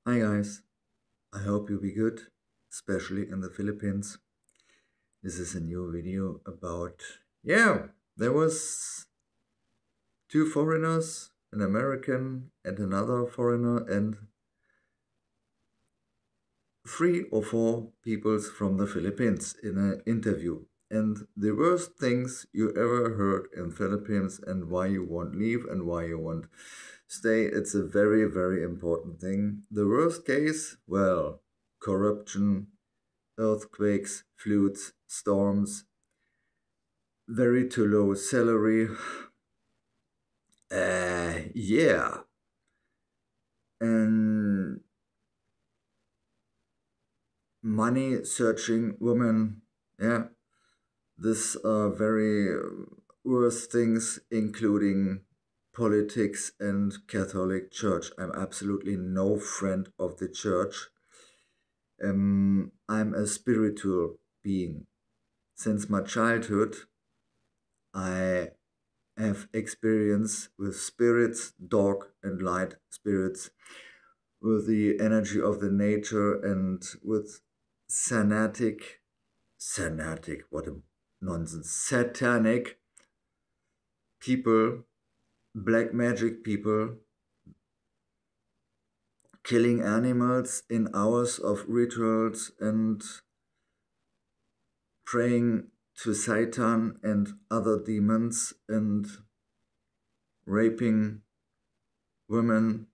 Hi guys, I hope you'll be good, especially in the Philippines. This is a new video about, there was two foreigners, an American and another foreigner, and 3 or 4 peoples from the Philippines in an interview. And the worst things you ever heard in Philippines and why you won't leave and why you won't stay, it's a very, very important thing. The worst case, well, corruption, earthquakes, floods, storms, very too low salary. Yeah. And money searching women. Yeah. These are very worse things, including politics and Catholic Church. I'm absolutely no friend of the church. I'm a spiritual being. Since my childhood, I have experience with spirits, dark and light spirits, with the energy of the nature and with satanic, what a nonsense, satanic people, black magic people, killing animals in hours of rituals and praying to Satan and other demons and raping women,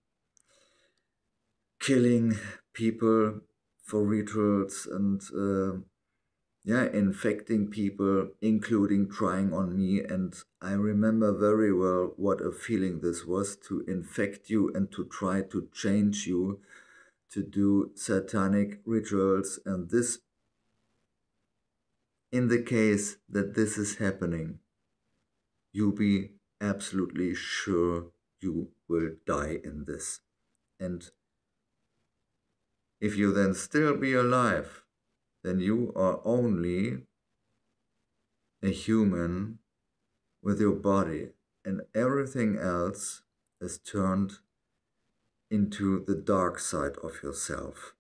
killing people for rituals and infecting people, including trying on me. And I remember very well what a feeling this was, to infect you and to try to change you to do satanic rituals. And this, in the case that this is happening, you be absolutely sure you will die in this. And if you then still be alive, then you are only a human with your body, and everything else is turned into the dark side of yourself.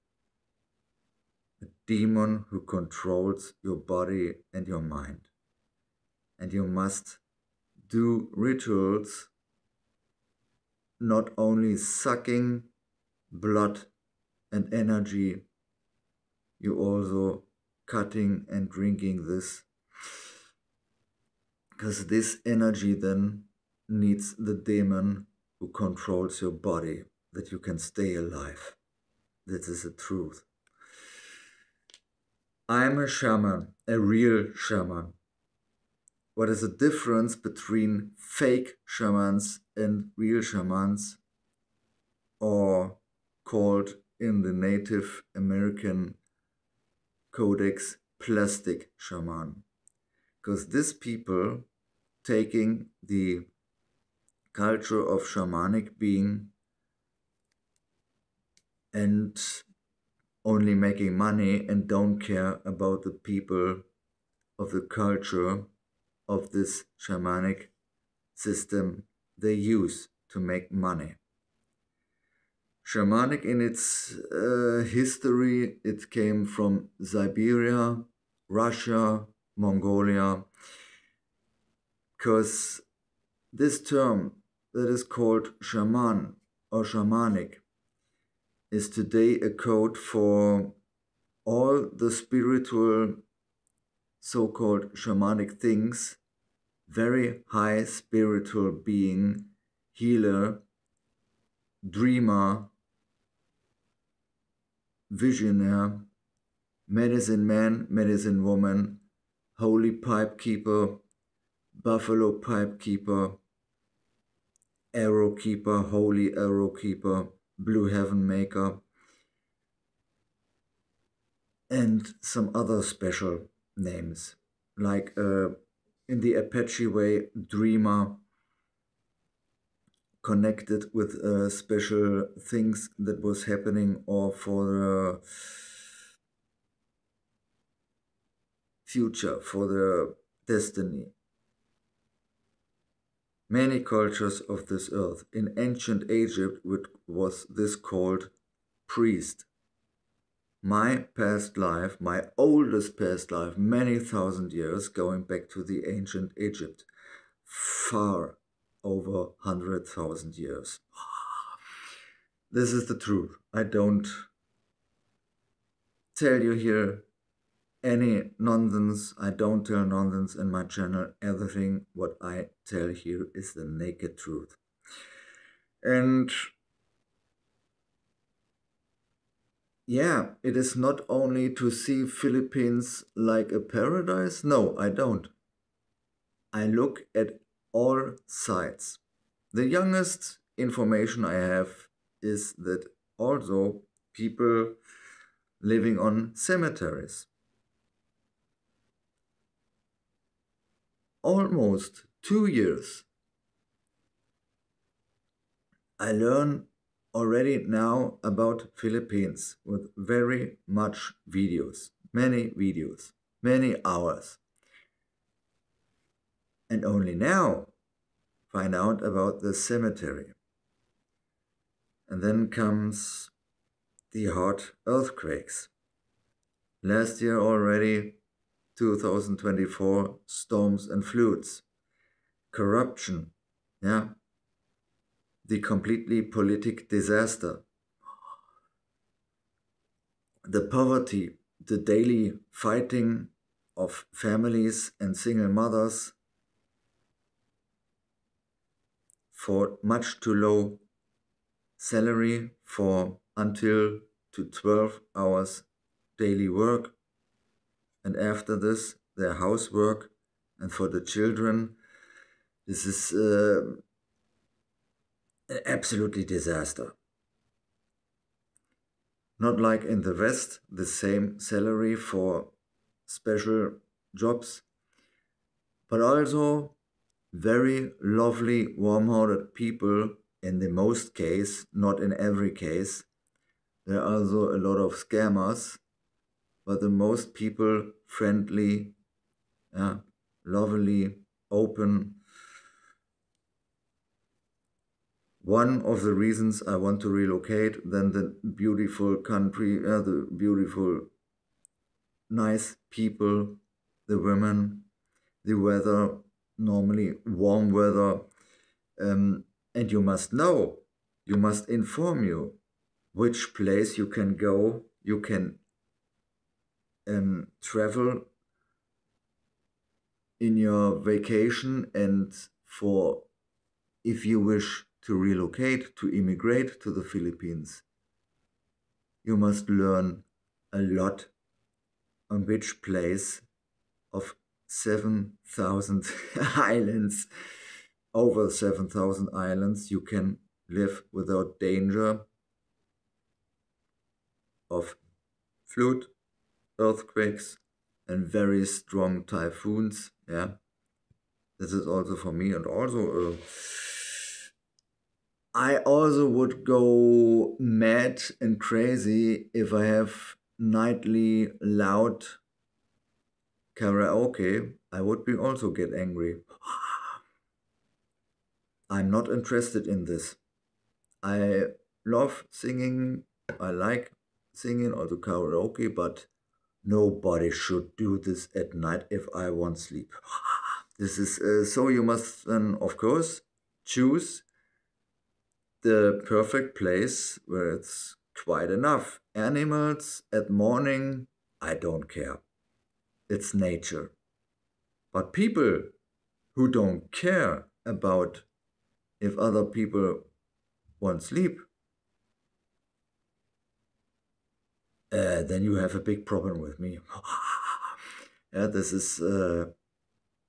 A demon who controls your body and your mind. And you must do rituals, not only sucking blood and energy, you also cutting and drinking this, because this energy then needs the demon who controls your body, that you can stay alive. This is the truth. I'm a shaman, a real shaman. What is the difference between fake shamans and real shamans, or called in the Native American codex plastic shaman? Because these people taking the culture of shamanic being and only making money and don't care about the people of the culture of this shamanic system they use to make money. Shamanic in its history, it came from Siberia, Russia, Mongolia, because this term that is called shaman or shamanic is today a code for all the spiritual so-called shamanic things, very high spiritual being, healer, dreamer, visionary, medicine man, medicine woman, holy pipe keeper, buffalo pipe keeper, arrow keeper, holy arrow keeper, blue heaven maker, and some other special names, like in the Apache way, dreamer, connected with special things that was happening or for the future, for the destiny. Many cultures of this earth. In ancient Egypt, which was this called priest. My past life, my oldest past life, many thousand years, going back to the ancient Egypt, far over 100,000 years. This is the truth. I don't tell you here any nonsense. I don't tell nonsense in my channel. Everything what I tell here is the naked truth. And yeah, it is not only to see Philippines like a paradise. No, I don't. I look at all sides. The youngest information I have is that also people living on cemeteries. Almost 2 years. I learn already now about Philippines with very much videos, many hours. And only now find out about the cemetery. And then comes the hard earthquakes. Last year already, 2024, storms and floods. Corruption, yeah. The completely politic disaster. The poverty, the daily fighting of families and single mothers for much too low salary for until to 12 hours daily work, and after this their housework, and for the children this is absolutely disaster. Not like in the West, the same salary for special jobs, but also very lovely, warm-hearted people in the most case, not in every case. There are also a lot of scammers, but the most people friendly, lovely, open. One of the reasons I want to relocate, then the beautiful country, the beautiful, nice people, the women, the weather, normally warm weather, and you must know, you must inform you which place you can go, you can travel in your vacation, and for if you wish to relocate, to immigrate to the Philippines, you must learn a lot on which place of 7,000 islands, over 7,000 islands, you can live without danger of flood, earthquakes, and very strong typhoons. Yeah, this is also for me. And also I also would go mad and crazy if I have nightly loud karaoke. I would be also get angry. I'm not interested in this. I love singing, I like singing, also karaoke, but nobody should do this at night if I want sleep. This is, so you must then, of course, choose the perfect place where it's quiet enough. Animals at morning, I don't care. It's nature. But people who don't care about if other people want sleep, then you have a big problem with me. Yeah, this is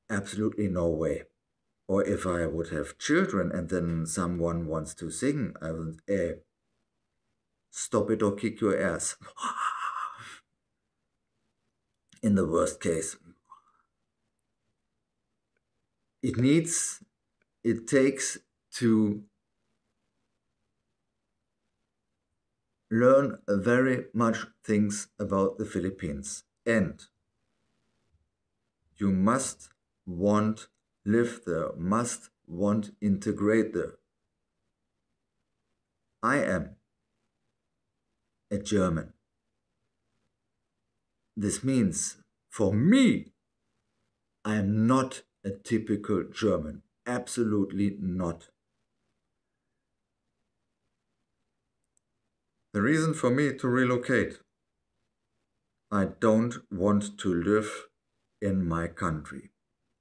absolutely no way. Or if I would have children and then someone wants to sing, I would stop it or kick your ass. In the worst case. It takes to learn very much things about the Philippines, and you must want live there, must want integrate there. I am. a German. This means, for me, I am not a typical German. Absolutely not. The reason for me to relocate, I don't want to live in my country.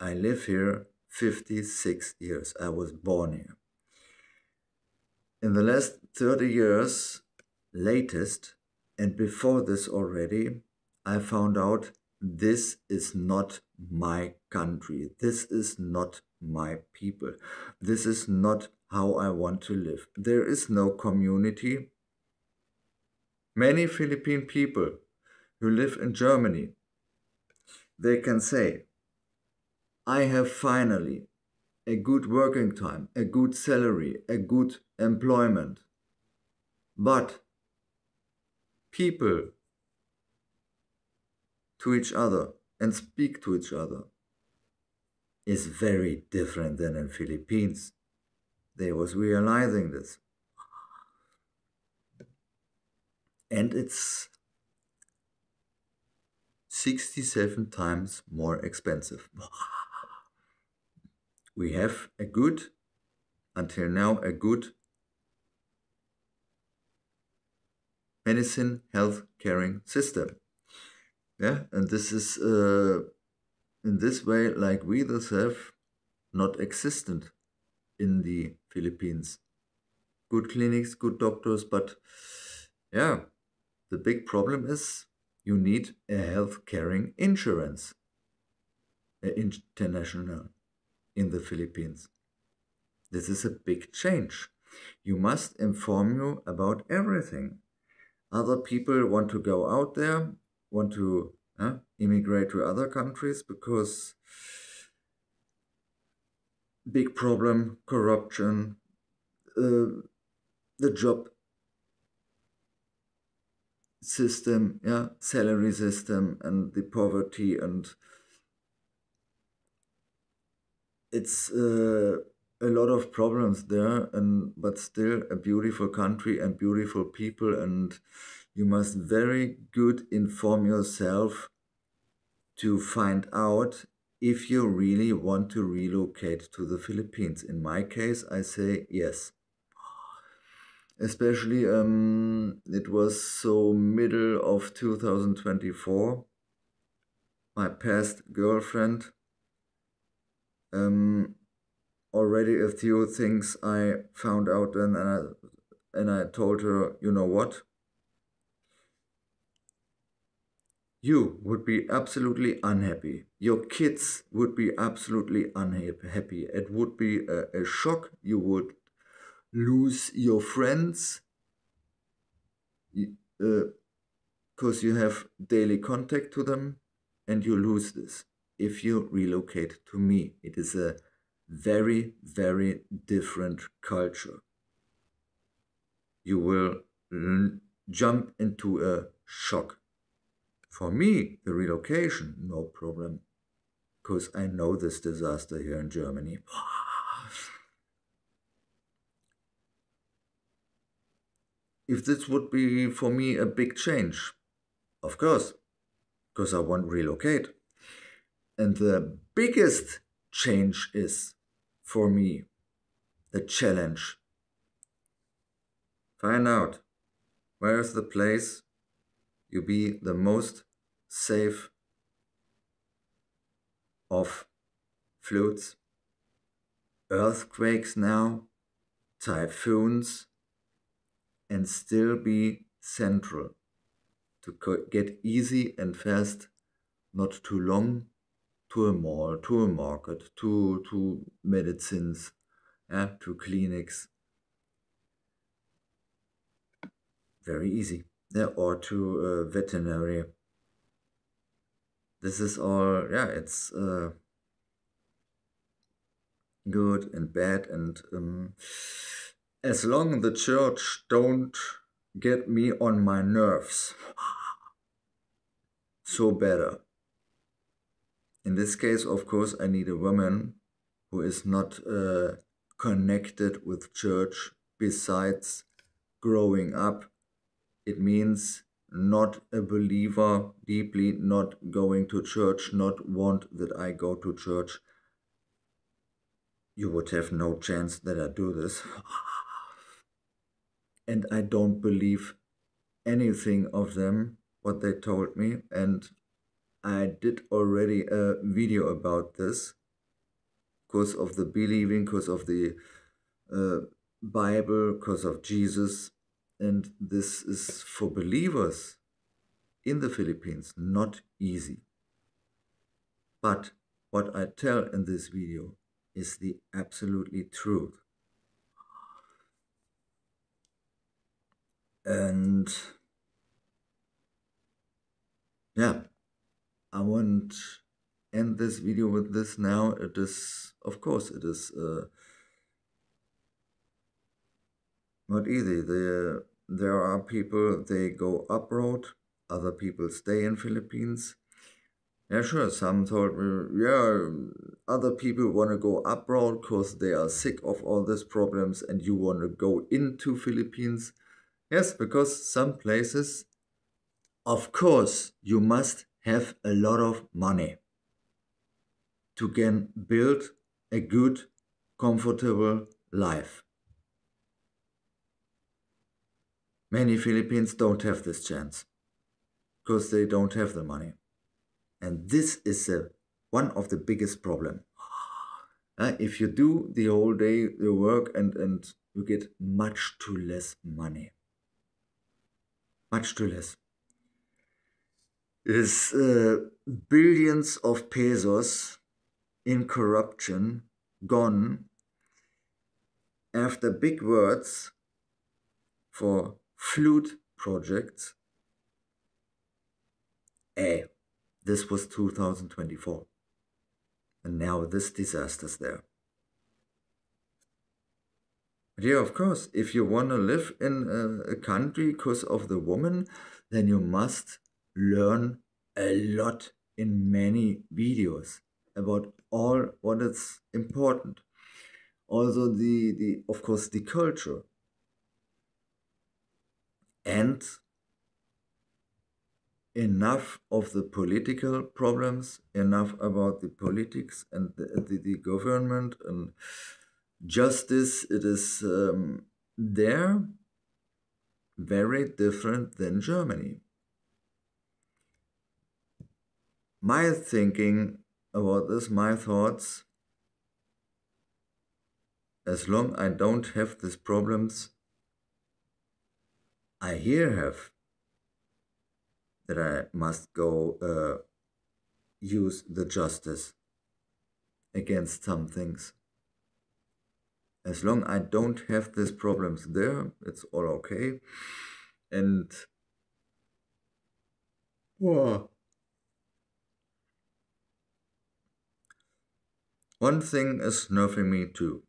I live here 56 years. I was born here. In the last 30 years, latest, and before this already, I found out this is not my country. This is not my people. This is not how I want to live. There is no community. Many Philippine people who live in Germany, they can say, I have finally a good working time, a good salary, a good employment. But people to each other and speak to each other is very different than in Philippines. They was realizing this. And it's 67 times more expensive. We have a good, until now, a good medicine health caring system. Yeah, and this is in this way, like we this have, not existent in the Philippines. Good clinics, good doctors, but yeah, the big problem is you need a health caring insurance, international, in the Philippines. This is a big change. You must inform you about everything. Other people want to go out there, want to immigrate to other countries because big problem, corruption, the job system, salary system, and the poverty, and it's a lot of problems there, but still a beautiful country and beautiful people, and you must very good inform yourself to find out if you really want to relocate to the Philippines. In my case, I say yes. Especially, it was so middle of 2024. My past girlfriend, already a few things I found out then, and I told her, you know what? You would be absolutely unhappy. Your kids would be absolutely unhappy. It would be a shock. You would lose your friends because you have daily contact to them, and you lose this if you relocate to me. It is a very, very different culture. You will jump into a shock. For me, the relocation, no problem, because I know this disaster here in Germany. If this would be for me a big change, of course, because I want to relocate. And the biggest change is, for me, the challenge. Find out where is the place you be the most safe of floods, earthquakes now, typhoons, and still be central to get easy and fast, not too long, to a mall, to a market, to medicines, to clinics. Very easy. Or to veterinary. This is all, it's good and bad, and as long as the church don't get me on my nerves, so better. In this case, of course, I need a woman who is not connected with church besides growing up it means not a believer deeply, not going to church, not want that I go to church. You would have no chance that I do this. And I don't believe anything of them, what they told me. And I did already a video about this, because of the believing, because of the Bible, because of Jesus. And this is for believers in the Philippines not easy. But what I tell in this video is the absolutely truth. And yeah, I won't end this video with this now. It is, of course, it is not easy. There are people, they go abroad, other people stay in Philippines. Yeah, sure, some told me, yeah, other people want to go abroad because they are sick of all these problems and you want to go into Philippines. Yes, because some places, of course, you must have a lot of money to can build a good, comfortable life. Many Philippines don't have this chance because they don't have the money. And this is one of the biggest problems. If you do the whole day your work and you get much too less money. Much too less. It is billions of pesos in corruption gone after big words for flute projects. This was 2024. And now this disaster's there. But yeah, of course, if you want to live in a country because of the woman, then you must learn a lot in many videos about all what is important. Also of course, the culture. And enough of the political problems, enough about the politics and the government and justice. It is there very different than Germany. My thinking about this, my thoughts, as long I don't have these problems I here have, that I must go use the justice against some things. As long I don't have these problems there, it's all okay. And one thing is nerving me too.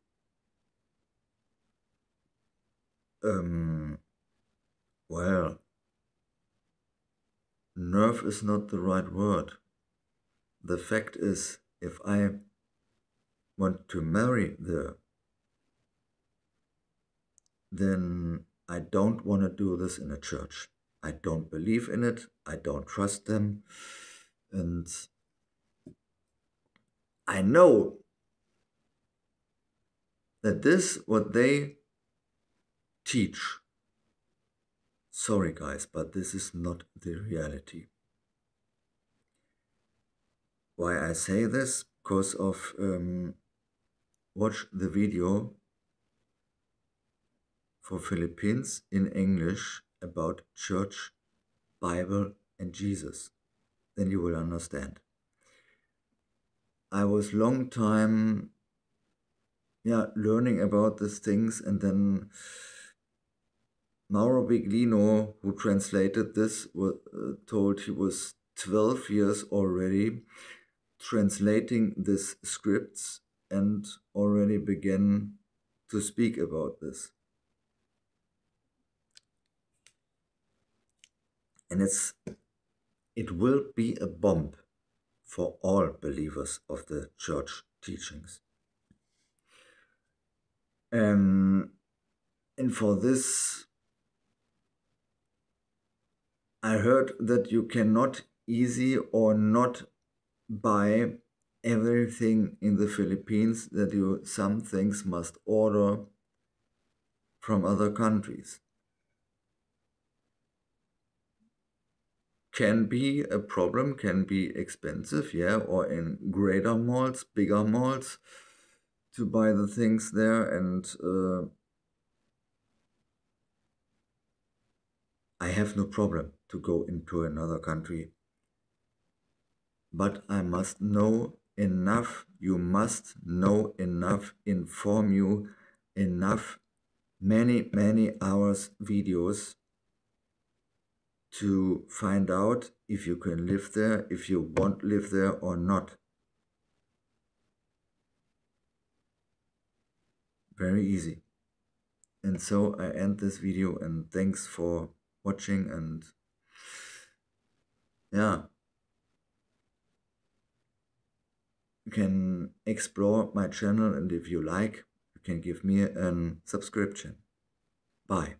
Well, nerve is not the right word. The fact is, if I want to marry then I don't want to do this in a church. I don't believe in it. I don't trust them. And I know that this, what they teach, sorry guys, but this is not the reality. Why I say this? Because of watch the video for Philippines in English about church, Bible and Jesus. Then you will understand. I was long time learning about these things, and then Mauro Biglino, who translated this, told he was 12 years already translating these scripts and already began to speak about this. And it will be a bomb for all believers of the church teachings. And for this, I heard that you cannot easy or not buy everything in the Philippines, that you some things must order from other countries. Can be a problem, can be expensive, yeah, or in greater malls, bigger malls, to buy the things there. And I have no problem to go into another country, but I must know enough. You must know enough, inform you enough, many hours videos to find out if you can live there, if you want to live there or not. Very easy. And so I end this video, and thanks for watching. And yeah, you can explore my channel, and if you like, you can give me a subscription. Bye.